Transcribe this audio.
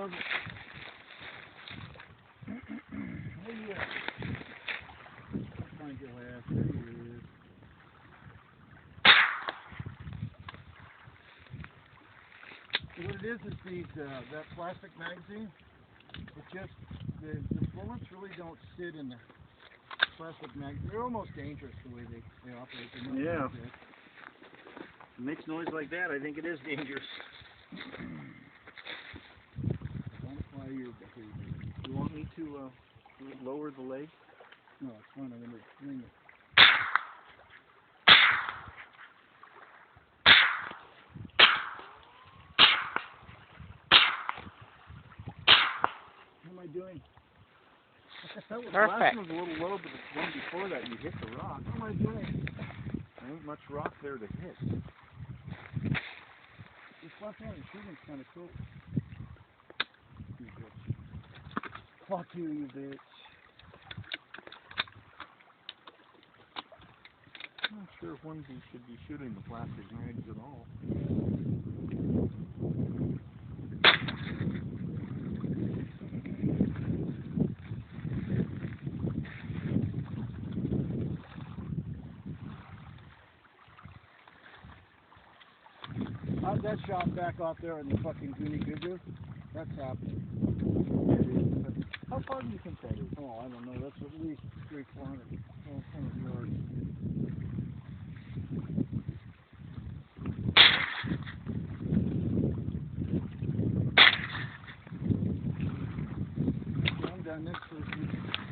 love it. Oh yeah. Find your last. There he is. What it is these that plastic magazine. It just the bullets really don't sit in the plastic magazine. They're almost dangerous the way they operate. Yeah. If it makes noise like that, I think it is dangerous. Modify your behavior. You want me to lower the leg? No, it's fine. I'm going to swing it. How am I doing? The last one was a little low, but the one before that, you hit the rock. How am I doing? There ain't much rock there to hit. This left-handed shooting's kind of cool. You bitch. Fuck you, you bitch. I'm not sure if one should be shooting the plastic mags at all. How's that shot back off there in the fucking Goonie Goo? That's happening. How far do you think that is? Oh, I don't know. That's at least 300-400 yards. I'm down next to it.